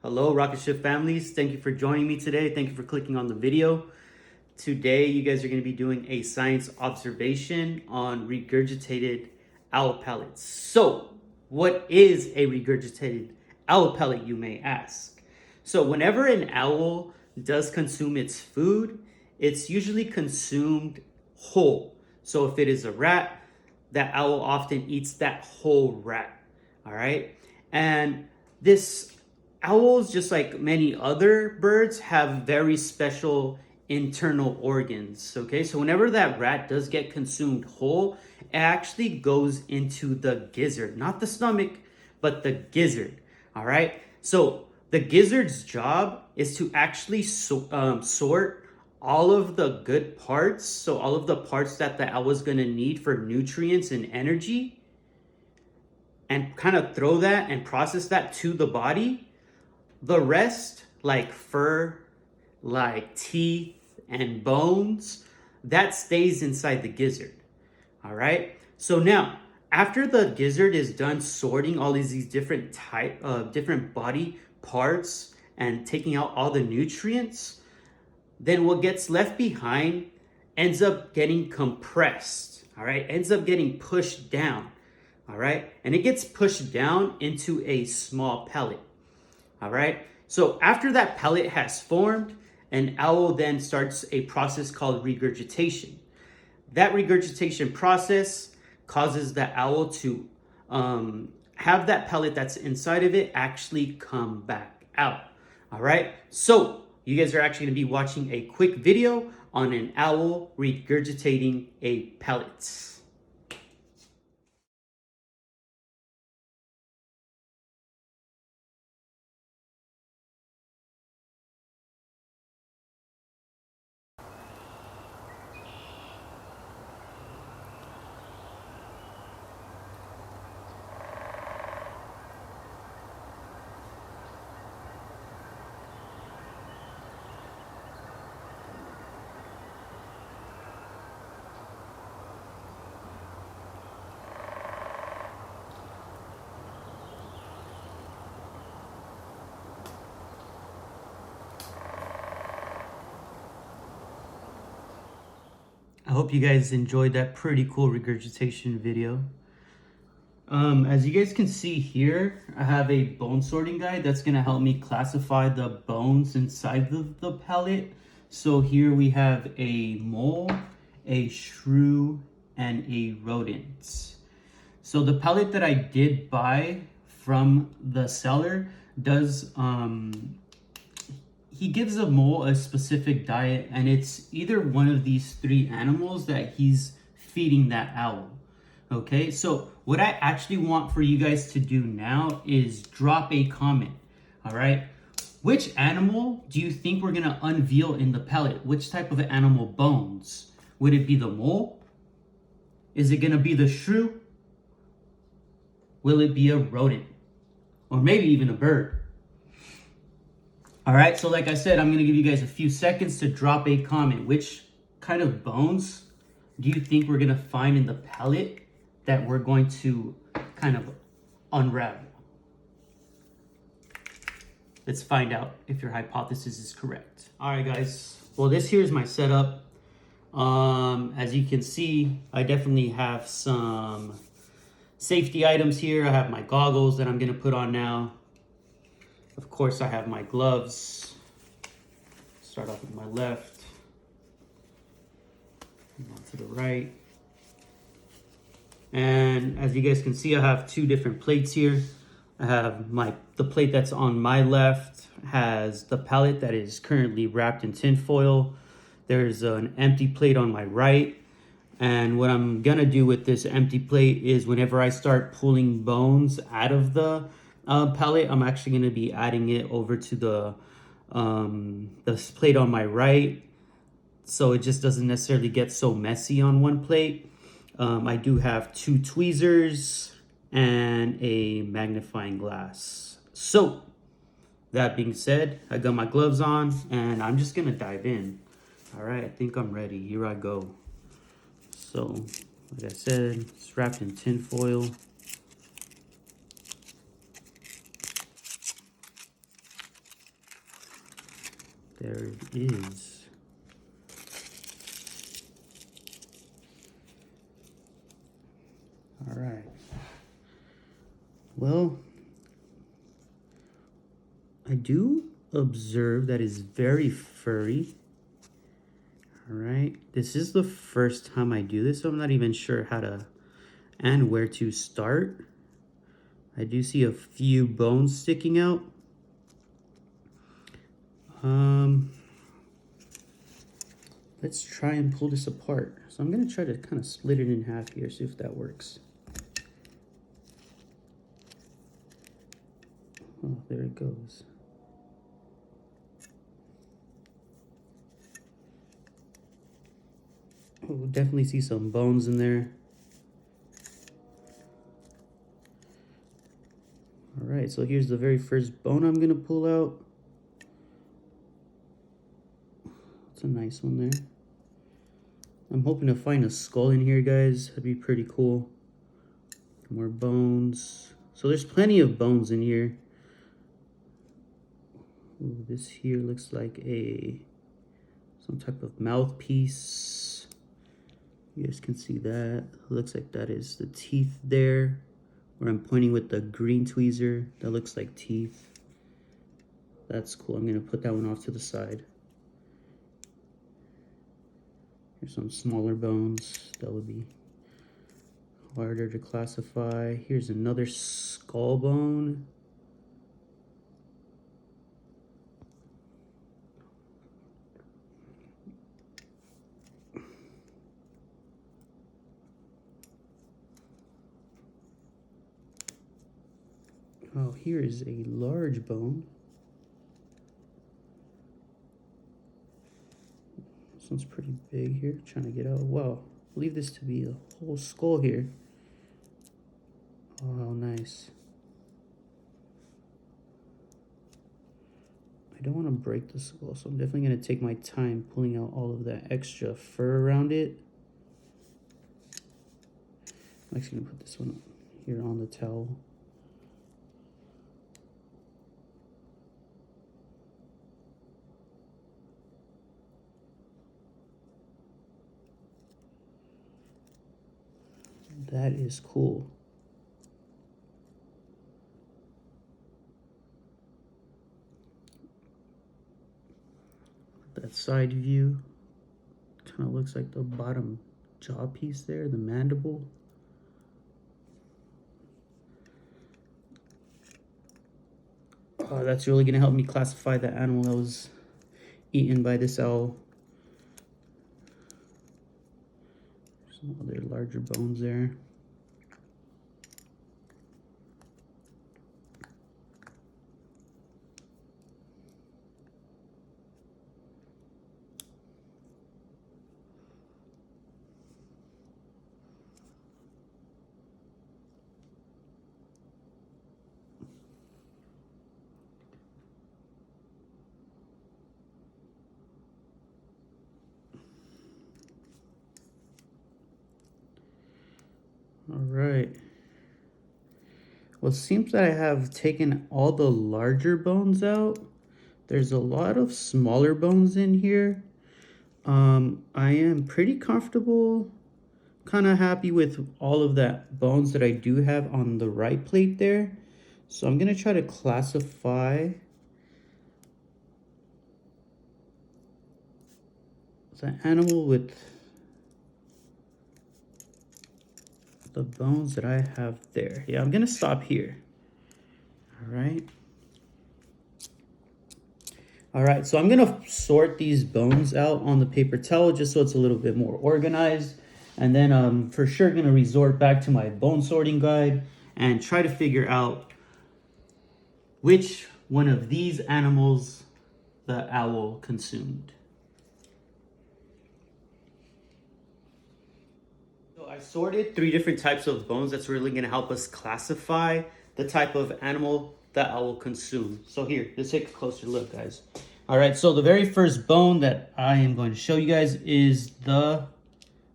Hello, Rocketship families. Thank you for joining me today. Thank you for clicking on the video. Today, you guys are going to be doing a science observation on regurgitated owl pellets. So, what is a regurgitated owl pellet, you may ask? So, whenever an owl does consume its food, it's usually consumed whole. So, if it is a rat, that owl often eats that whole rat. All right. And this owls, just like many other birds, have very special internal organs. Okay, so whenever that rat does get consumed whole, it actually goes into the gizzard, not the stomach, but the gizzard. All right, so the gizzard's job is to actually sort all of the good parts, so all of the parts that the owl is going to need for nutrients and energy, and kind of throw that and process that to the body. The rest, like fur, like teeth and bones, that stays inside the gizzard. All right. So now, after the gizzard is done sorting all these different different body parts and taking out all the nutrients, then what gets left behind ends up getting compressed. All right. Ends up getting pushed down. All right. And it gets pushed down into a small pellet. All right. So after that pellet has formed, an owl then starts a process called regurgitation. That regurgitation process causes the owl to have that pellet that's inside of it actually come back out. All right. So you guys are actually going to be watching a quick video on an owl regurgitating a pellet. I hope you guys enjoyed that pretty cool regurgitation video. As you guys can see here, I have a bone sorting guide that's going to help me classify the bones inside the pellet. So here we have a mole, a shrew, and a rodent. So the pellet that I did buy from the seller does he gives a mole a specific diet, and it's either one of these three animals that he's feeding that owl. Okay, so what I actually want for you guys to do now is drop a comment. All right, which animal do you think we're gonna unveil in the pellet? Which type of animal bones? Would it be the mole? Is it gonna be the shrew? Will it be a rodent? Or maybe even a bird? All right, so like I said, I'm gonna give you guys a few seconds to drop a comment. Which kind of bones do you think we're gonna find in the pellet that we're going to kind of unravel? Let's find out if your hypothesis is correct. All right, guys. Well, this here is my setup. As you can see, I definitely have some safety items here. I have my goggles that I'm gonna put on now. Of course, I have my gloves. Start off with my left, and on to the right. And as you guys can see, I have two different plates here. I have the plate that's on my left has the pellet that is currently wrapped in tin foil. There's an empty plate on my right. And what I'm gonna do with this empty plate is whenever I start pulling bones out of the pellet, I'm actually going to be adding it over to the plate on my right, so it just doesn't necessarily get so messy on one plate. I do have two tweezers and a magnifying glass. So that being said, I got my gloves on and I'm just going to dive in. All right, I think I'm ready. Here I go. So like I said, it's wrapped in tin foil. There it is. All right. Well, I do observe that it's very furry. All right. This is the first time I do this, so I'm not even sure how to and where to start. I do see a few bones sticking out. Let's try and pull this apart. So I'm gonna try to kind of split it in half here, see if that works. Oh, there it goes. Oh, definitely see some bones in there. All right, so here's the very first bone I'm gonna pull out. It's a nice one there. I'm hoping to find a skull in here, guys. That'd be pretty cool. More bones. So there's plenty of bones in here. Ooh, this here looks like some type of mouthpiece. You guys can see that. Looks like that is the teeth there. Where I'm pointing with the green tweezer. That looks like teeth. That's cool. I'm gonna put that one off to the side. Here's some smaller bones. That would be harder to classify. Here's another skull bone. Oh, here is a large bone. This one's pretty big here, trying to get out. Wow, I believe this to be a whole skull here. Oh, how nice. I don't want to break the skull, so I'm definitely going to take my time pulling out all of that extra fur around it. I'm actually going to put this one here on the towel. That is cool. That side view kind of looks like the bottom jaw piece there, the mandible. Oh, that's really gonna help me classify the animal that was eaten by this owl. Some other larger bones there. All right. Well, it seems that I have taken all the larger bones out. There's a lot of smaller bones in here. I am pretty comfortable, kind of happy with all of that bones that I do have on the right plate there. So I'm gonna try to classify the animal with the bones that I have there. Yeah, I'm gonna stop here. All right, so I'm gonna sort these bones out on the paper towel just so it's a little bit more organized. And then I'm for sure gonna resort back to my bone sorting guide and try to figure out which one of these animals the owl consumed. I sorted 3 different types of bones that's really going to help us classify the type of animal that I will consume. So here, let's take a closer look, guys. All right, so the very first bone that I am going to show you guys is the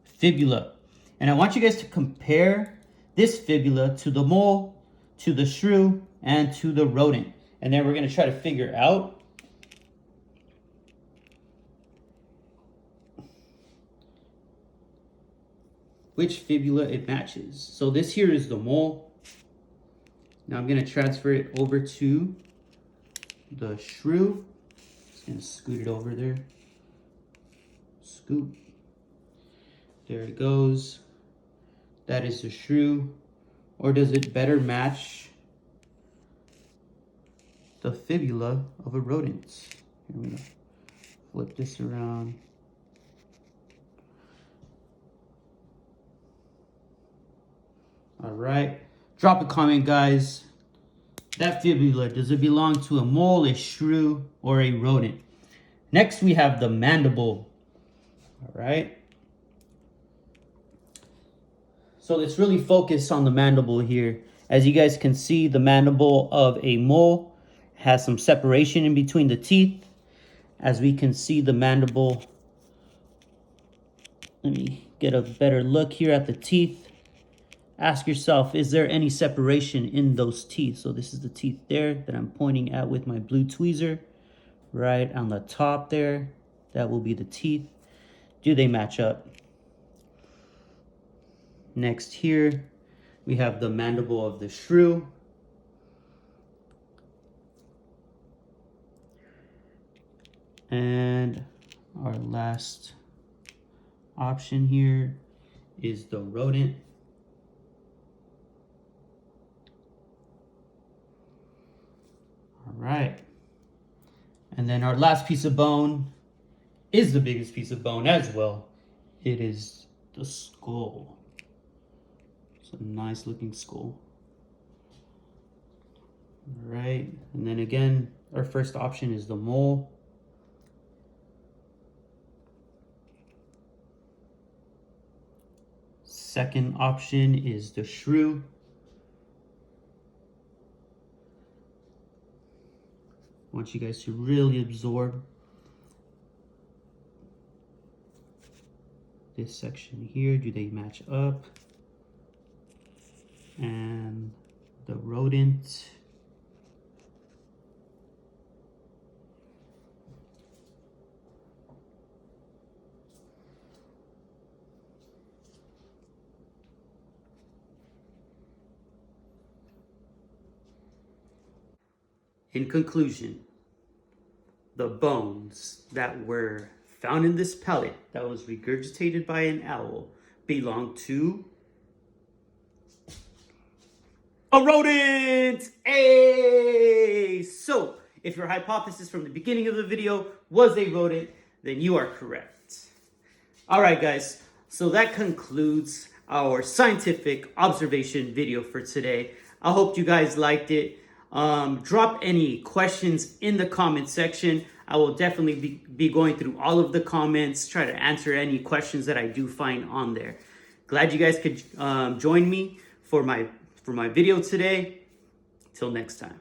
fibula. And I want you guys to compare this fibula to the mole, to the shrew, and to the rodent. And then we're going to try to figure out which fibula it matches. So this here is the mole. Now I'm gonna transfer it over to the shrew. Just gonna scoot it over there. Scoop. There it goes. That is the shrew. Or does it better match the fibula of a rodent? Here we go. Flip this around. All right. Drop a comment, guys. That fibula, does it belong to a mole, a shrew, or a rodent? Next, we have the mandible. All right. So let's really focus on the mandible here. As you guys can see, the mandible of a mole has some separation in between the teeth. As we can see, the mandible, let me get a better look here at the teeth. Ask yourself, is there any separation in those teeth? So this is the teeth there that I'm pointing at with my blue tweezer. Right on the top there, that will be the teeth. Do they match up? Next here, we have the mandible of the shrew. And our last option here is the rodent. All right. And then our last piece of bone is the biggest piece of bone as well. It is the skull. It's a nice looking skull. All right. And then again, our first option is the mole. Second option is the shrew. I want you guys to really absorb this section here. Do they match up? And the rodent. In conclusion, the bones that were found in this pellet that was regurgitated by an owl belong to a rodent! Hey! So, if your hypothesis from the beginning of the video was a rodent, then you are correct. All right, guys. So that concludes our scientific observation video for today. I hope you guys liked it. Drop any questions in the comment section. I will definitely be going through all of the comments, try to answer any questions that I do find on there. Glad you guys could join me for my video today. Till next time.